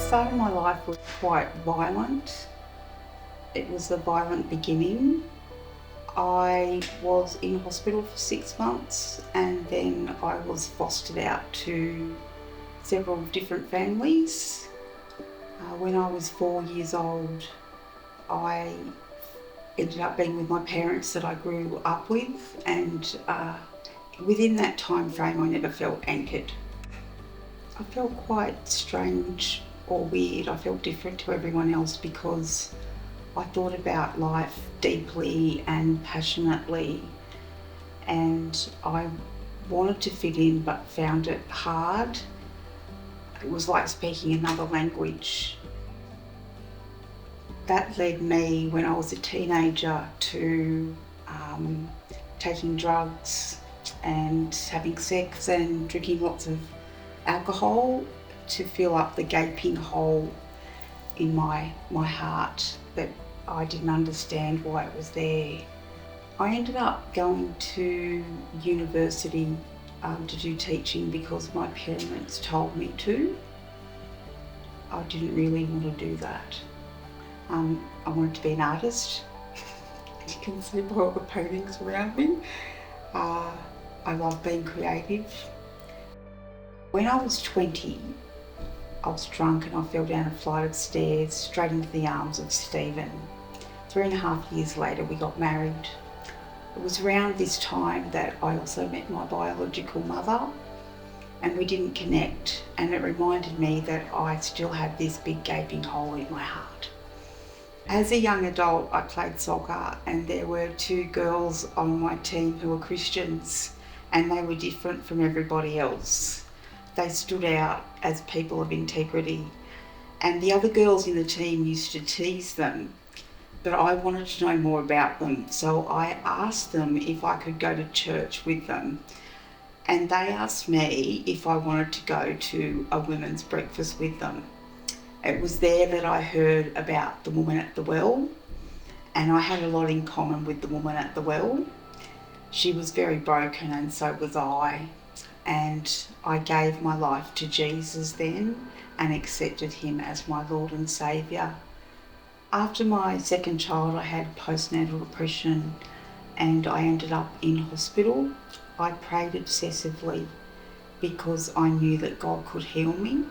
start of my life was quite violent. It was a violent beginning. I was in hospital for 6 months and then I was fostered out to several different families. When I was 4 years old, I ended up being with my parents that I grew up with, and within that time frame I never felt anchored. I felt quite strange or weird. I felt different to everyone else because I thought about life deeply and passionately, and I wanted to fit in but found it hard. It was like speaking another language. That led me, when I was a teenager, to taking drugs and having sex and drinking lots of alcohol to fill up the gaping hole in my heart that I didn't understand why it was there. I ended up going to university to do teaching because my parents told me to. I didn't really want to do that. I wanted to be an artist. You can see by all the paintings around me. I love being creative. When I was 20, I was drunk and I fell down a flight of stairs straight into the arms of Stephen. 3.5 years later, we got married. It was around this time that I also met my biological mother, and we didn't connect, and it reminded me that I still had this big gaping hole in my heart. As a young adult, I played soccer, and there were 2 girls on my team who were Christians, and they were different from everybody else. They stood out as people of integrity, and the other girls in the team used to tease them, but I wanted to know more about them, so I asked them if I could go to church with them, and they asked me if I wanted to go to a women's breakfast with them. It was there that I heard about the woman at the well, and I had a lot in common with the woman at the well. She was very broken and so was I, and I gave my life to Jesus then and accepted him as my Lord and Saviour. After my second child, I had postnatal depression and I ended up in hospital. I prayed obsessively because I knew that God could heal me.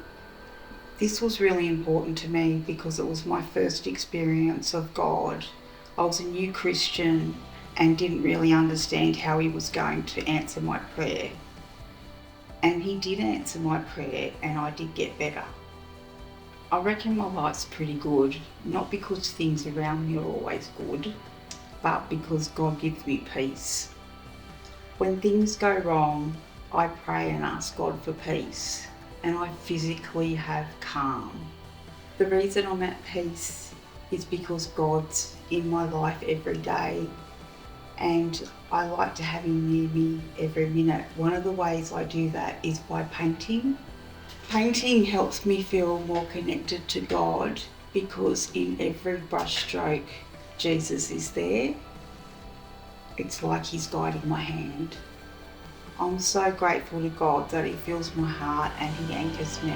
This was really important to me because it was my first experience of God. I was a new Christian and didn't really understand how he was going to answer my prayer. And he did answer my prayer and I did get better. I reckon my life's pretty good, not because things around me are always good, but because God gives me peace. When things go wrong, I pray and ask God for peace, and I physically have calm. The reason I'm at peace is because God's in my life every day, and I like to have him near me every minute. One of the ways I do that is by painting. Painting helps me feel more connected to God because in every brushstroke, Jesus is there. It's like he's guiding my hand. I'm so grateful to God that he fills my heart and he anchors me.